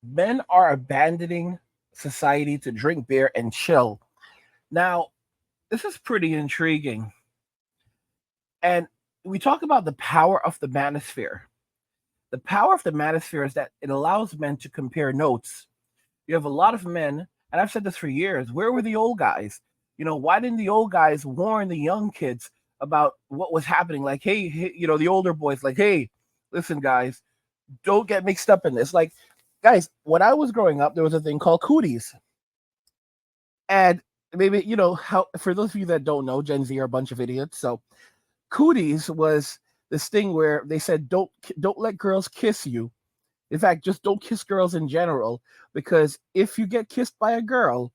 Men are abandoning society to drink beer and chill. Now, this is pretty intriguing. And we talk about the power of the manosphere. The power of the manosphere is that it allows men to compare notes. You have a lot of men, and I've said this for years, where were the old guys? Why didn't the old guys warn the young kids about what was happening? Like, hey, the older boys, like, hey, listen, guys, don't get mixed up in this. Like, guys, when I was growing up, there was a thing called cooties. And maybe, how for those of you that don't know, Gen Z are a bunch of idiots. So cooties was this thing where they said don't let girls kiss you. In fact, just don't kiss girls in general, because if you get kissed by a girl,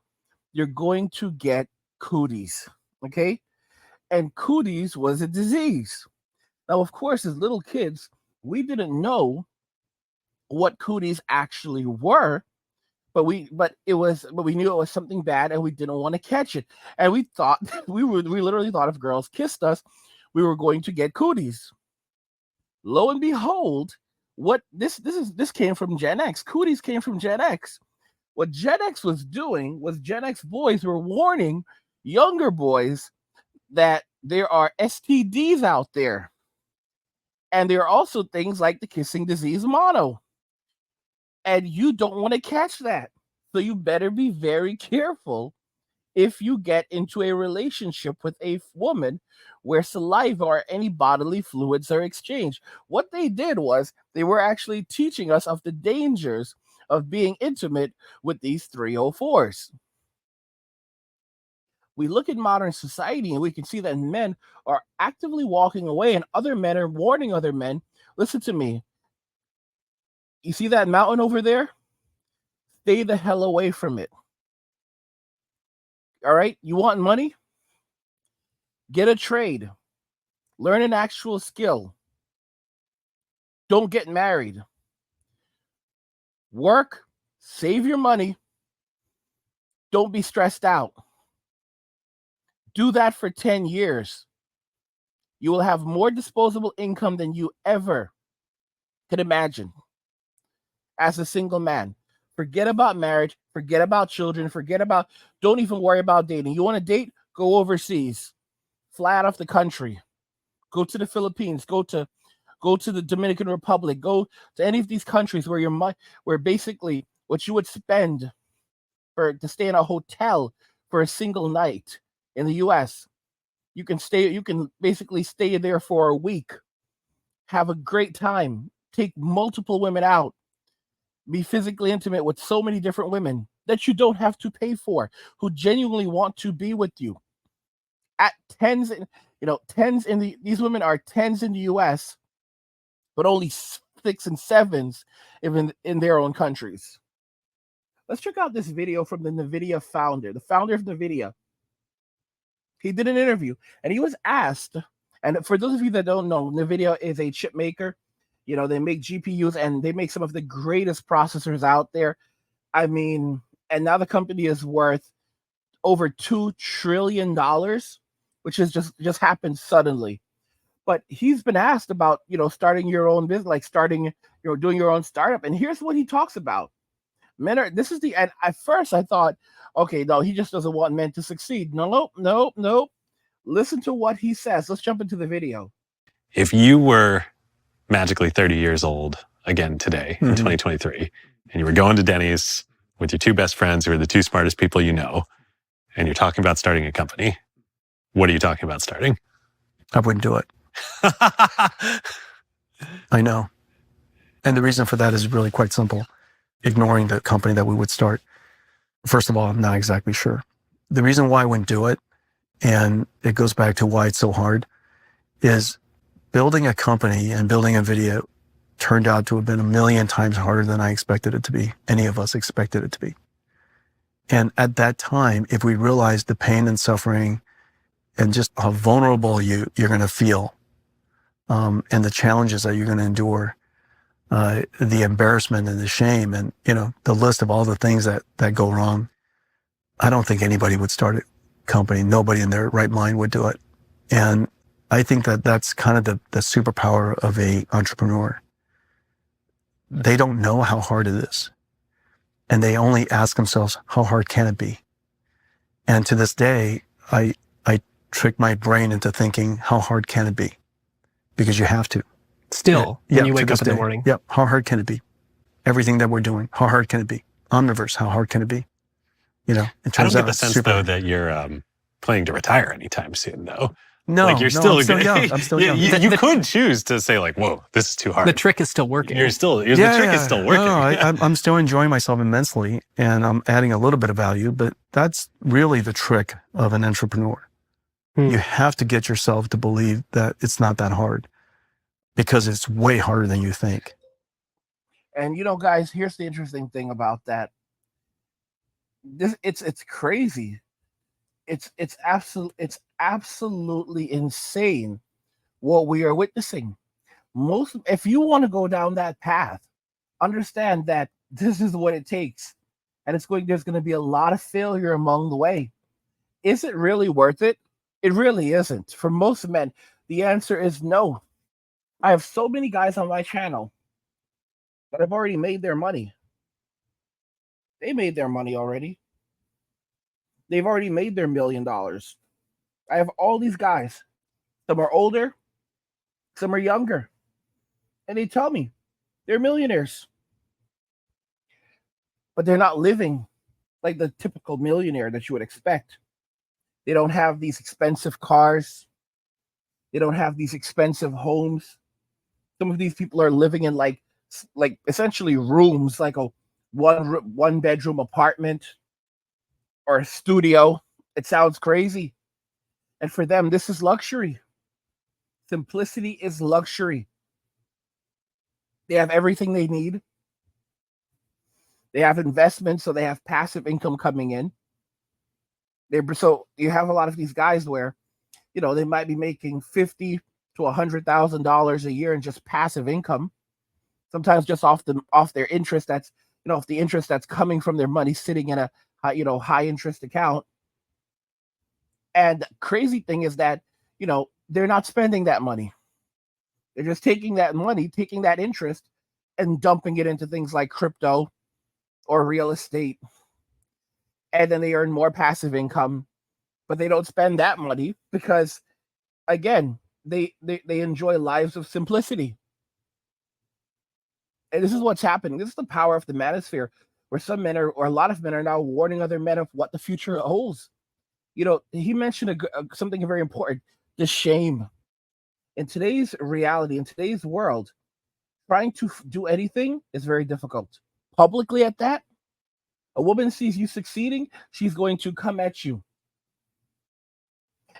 you're going to get cooties. Okay? And cooties was a disease. Now, of course, as little kids, we didn't know what cooties actually were, but we knew it was something bad, and we didn't want to catch it. And we thought we literally thought if girls kissed us, we were going to get cooties. Lo and behold, what this came from Gen X. Cooties came from Gen X. What Gen X was doing was Gen X boys were warning younger boys that there are STDs out there. And there are also things like the kissing disease mono. And you don't want to catch that. So you better be very careful if you get into a relationship with a woman where saliva or any bodily fluids are exchanged. What they did was they were actually teaching us of the dangers of being intimate with these 304s. We look at modern society and we can see that men are actively walking away and other men are warning other men. Listen to me. You see that mountain over there? Stay the hell away from it. All right? You want money? Get a trade. Learn an actual skill. Don't get married. Work. Save your money. Don't be stressed out. Do that for 10 years. You will have more disposable income than you ever could imagine as a single man. Forget about marriage. Forget about children. Don't even worry about dating. You want to date? Go overseas. Fly out of the country. Go to the Philippines. Go to the Dominican Republic. Go to any of these countries where basically what you would spend to stay in a hotel for a single night in the US, you can basically stay there for a week, have a great time, take multiple women out, be physically intimate with so many different women that you don't have to pay for, who genuinely want to be with you. At these women are tens in the US, but only 6 and 7s even in their own countries. Let's check out this video from the NVIDIA founder, the founder of NVIDIA. He did an interview and he was asked, and for those of you that don't know, NVIDIA is a chip maker. They make GPUs and they make some of the greatest processors out there. I mean, and now the company is worth over $2 trillion, which has just happened suddenly. But he's been asked about, starting your own business, like starting, doing your own startup. And here's what he talks about. And at first I thought, okay, no, he just doesn't want men to succeed. No. Listen to what he says. Let's jump into the video. If you were magically 30 years old again today in 2023, and you were going to Denny's with your two best friends who are the two smartest people you know, and you're talking about starting a company, what are you talking about starting? I wouldn't do it. I know. And the reason for that is really quite simple. Ignoring the company that we would start. First of all, I'm not exactly sure. The reason why I wouldn't do it, and it goes back to why it's so hard, is building a company and building a video turned out to have been 1,000,000 times harder than I expected it to be. Any of us expected it to be. And at that time, if we realized the pain and suffering and just how vulnerable you're going to feel, and the challenges that you're going to endure, the embarrassment and the shame and, the list of all the things that go wrong, I don't think anybody would start a company. Nobody in their right mind would do it. And I think that that's kind of the superpower of a entrepreneur. They don't know how hard it is. and they only ask themselves, how hard can it be? And to this day, I trick my brain into thinking, how hard can it be? Because you have to. Still, when you wake up in the morning. Yep. How hard can it be? Everything that we're doing, how hard can it be? Omniverse, how hard can it be? You know, it I don't turns get out the it's sense super. though that you're planning to retire anytime soon, though. No, like you're no, still I'm still young. I'm still young. You could choose to say like, "Whoa, this is too hard." The trick is still working. The trick is still working. No, I'm still enjoying myself immensely, and I'm adding a little bit of value. But that's really the trick of an entrepreneur. You have to get yourself to believe that it's not that hard, because it's way harder than you think. And you know, guys, here's the interesting thing about that. It's crazy. It's absolutely insane what we are witnessing. If you want to go down that path, understand that this is what it takes, and there's going to be a lot of failure along the way. Is it really worth it? It really isn't. For most men, the answer is no. I have so many guys on my channel that have already made their money. They made their money already. They've already made their $1 million. I have all these guys. Some are older, some are younger. And they tell me they're millionaires. But they're not living like the typical millionaire that you would expect. They don't have these expensive cars. They don't have these expensive homes. Some of these people are living in like essentially rooms, like a one bedroom apartment or a studio. It sounds crazy. And for them, this is luxury. Simplicity is luxury. They have everything they need. They have investments, so they have passive income coming in. So you have a lot of these guys where, you know, they might be making $50,000 to $100,000 a year in just passive income. Sometimes just off their interest. That's, you know, if the interest that's coming from their money sitting in a high interest account. And the crazy thing is that, you know, they're not spending that money. They're just taking that money, taking that interest, and dumping it into things like crypto or real estate. And then they earn more passive income, but they don't spend that money because, again, they enjoy lives of simplicity. And this is what's happening. This is the power of the manosphere, where some men or a lot of men are now warning other men of what the future holds. You know, he mentioned something very important: the shame. In today's reality, in today's world, trying to do anything is very difficult. Publicly at that, a woman sees you succeeding, she's going to come at you.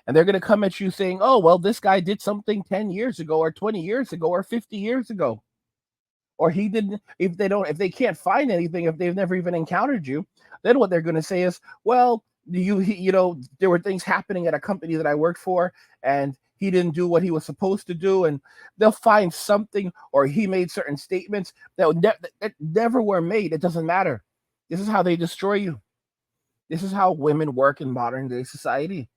And they're going to come at you saying, oh, well, this guy did something 10 years ago or 20 years ago or 50 years ago. Or he didn't, if they can't find anything, if they've never even encountered you, then what they're going to say is, well, you know, there were things happening at a company that I worked for, and he didn't do what he was supposed to do. And they'll find something, or he made certain statements that never were made. It doesn't matter. This is how they destroy you. This is how women work in modern day society.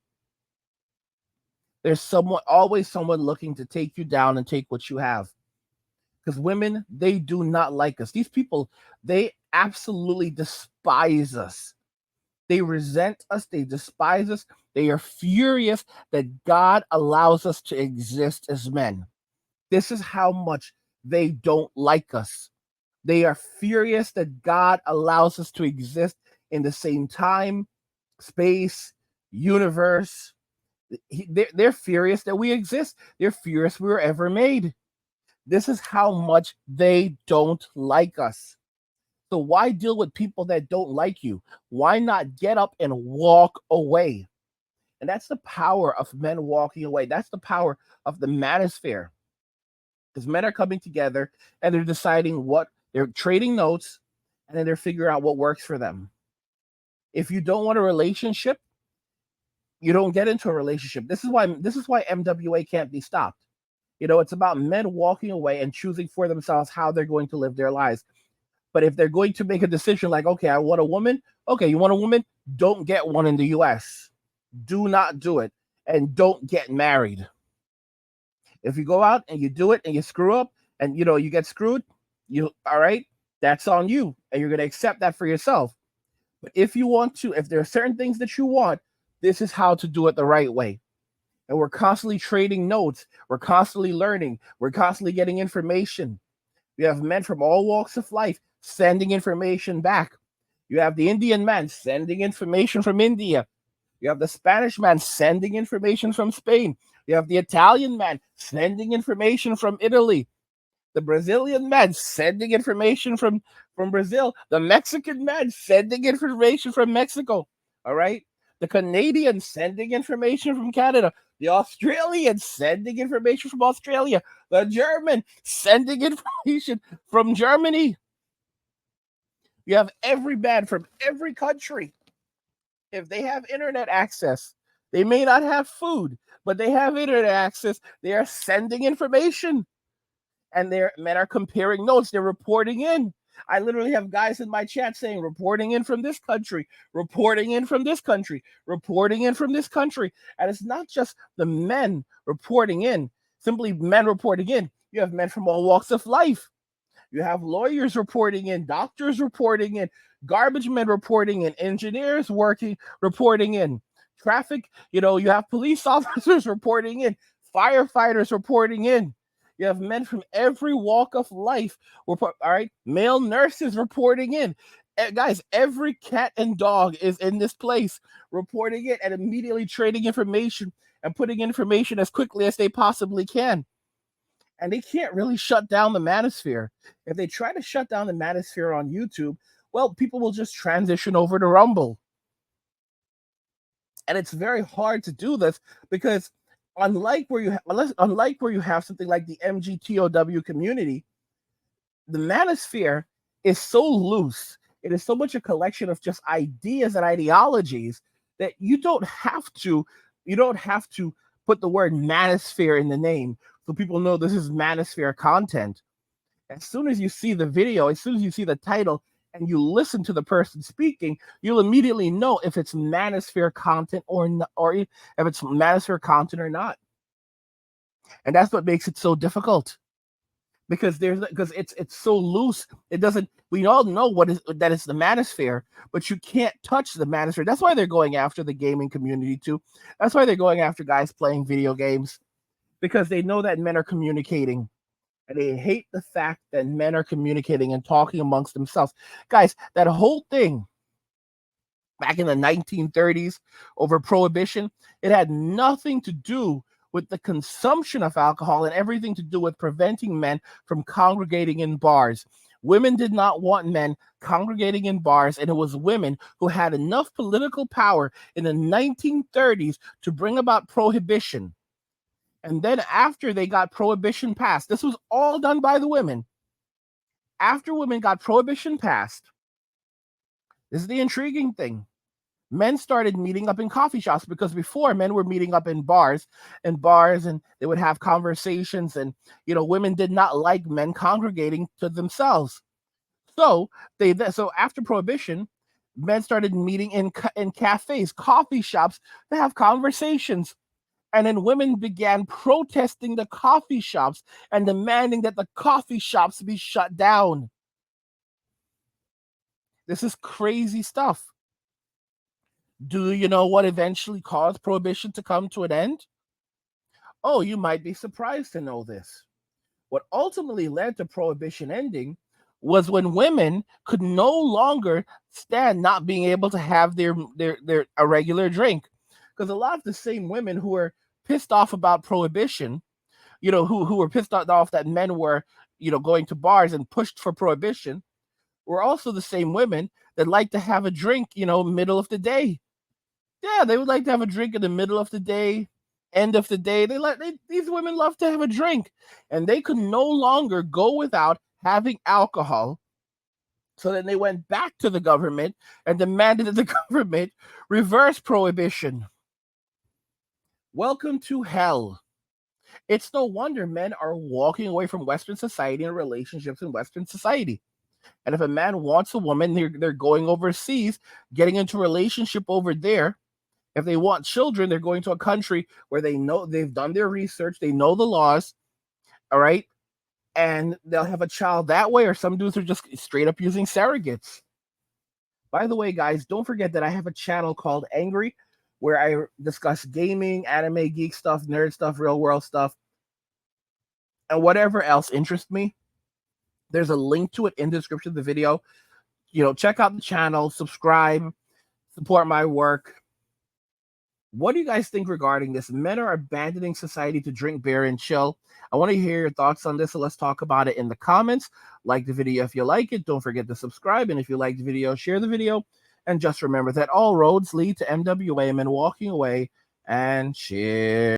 There's always someone looking to take you down and take what you have. Because women, they do not like us. These people, they absolutely despise us. They resent us. They despise us. They are furious that God allows us to exist as men. This is how much they don't like us. They are furious that God allows us to exist in the same time, space, universe. They're furious that we exist. They're furious we were ever made. This is how much they don't like us. So why deal with people that don't like you? Why not get up and walk away? And that's the power of men walking away. That's the power of the manosphere. Because men are coming together and they're deciding they're trading notes, and then they're figuring out what works for them. If you don't want a relationship, you don't get into a relationship. This is why MWA can't be stopped. You know, it's about men walking away and choosing for themselves how they're going to live their lives. But if they're going to make a decision like, okay, I want a woman. Okay, you want a woman? Don't get one in the US. Do not do it. And don't get married. If you go out and you do it and you screw up and, you know, you get screwed, all right, that's on you, and you're going to accept that for yourself. But if you want to, if there are certain things that you want, this is how to do it the right way. And we're constantly trading notes. We're constantly learning. We're constantly getting information. You have men from all walks of life sending information back. You have the Indian man sending information from India. You have the Spanish man sending information from Spain. You have the Italian man sending information from Italy. The Brazilian man sending information from Brazil. The Mexican man sending information from Mexico. All right. The Canadian sending information from Canada. The Australian sending information from Australia. The German sending information from Germany. You have every man from every country. If they have internet access, they may not have food, but they have internet access. They are sending information. And their men are comparing notes. They're reporting in. I literally have guys in my chat saying, reporting in from this country, reporting in from this country, reporting in from this country. And it's not just the men reporting in, simply men reporting in. You have men from all walks of life. You have lawyers reporting in, doctors reporting in, garbage men reporting in, engineers reporting in, traffic, you have police officers reporting in, firefighters reporting in. You have men from every walk of life. All right. Male nurses reporting in. Guys, every cat and dog is in this place reporting it and immediately trading information and putting information as quickly as they possibly can. And they can't really shut down the manosphere. If they try to shut down the manosphere on YouTube, well, people will just transition over to Rumble. And it's very hard to do this because unlike where you have something like the MGTOW community, the manosphere is so loose. It is so much a collection of just ideas and ideologies that you don't have to put the word manosphere in the name so people know this is manosphere content. As soon as you see the video, as soon as you see the title and you listen to the person speaking, you'll immediately know if it's manosphere content or if it's manosphere content or not. And that's what makes it so difficult. Because it's so loose. It doesn't. We all know that it's the manosphere, but you can't touch the manosphere. That's why they're going after the gaming community too. That's why they're going after guys playing video games, because they know that men are communicating, and they hate the fact that men are communicating and talking amongst themselves. Guys, that whole thing back in the 1930s over prohibition, it had nothing to do with the consumption of alcohol and everything to do with preventing men from congregating in bars. Women did not want men congregating in bars, and it was women who had enough political power in the 1930s to bring about prohibition. And then after they got prohibition passed, this was all done by the women. After women got prohibition passed, this is the intriguing thing. Men started meeting up in coffee shops, because before men were meeting up in bars and they would have conversations, and women did not like men congregating to themselves. So after prohibition, men started meeting in cafes, coffee shops to have conversations. And then women began protesting the coffee shops and demanding that the coffee shops be shut down. This is crazy stuff. Do you know what eventually caused prohibition to come to an end? Oh, you might be surprised to know this. What ultimately led to prohibition ending was when women could no longer stand not being able to have their a regular drink. Because a lot of the same women who were pissed off about prohibition, who were pissed off that men were, going to bars and pushed for prohibition, were also the same women that like to have a drink, middle of the day. Yeah, they would like to have a drink in the middle of the day, end of the day. These women love to have a drink, and they could no longer go without having alcohol. So then they went back to the government and demanded that the government reverse prohibition. Welcome to hell. It's no wonder men are walking away from Western society and relationships in Western society. And if a man wants a woman, they're going overseas, getting into a relationship over there. If they want children, they're going to a country where they know they've done their research, they know the laws. All right. and they'll have a child that way, or some dudes are just straight up using surrogates. By the way, guys, don't forget that I have a channel called Angry, where I discuss gaming, anime, geek stuff, nerd stuff, real world stuff, and whatever else interests me. There's a link to it in the description of the video. Check out the channel, subscribe, support my work. What do you guys think regarding this? Men are abandoning society to drink beer and chill. I want to hear your thoughts on this, so let's talk about it in the comments. Like the video if you like it. Don't forget to subscribe. And if you like the video, share the video. And just remember that all roads lead to MWA, men walking away and cheers.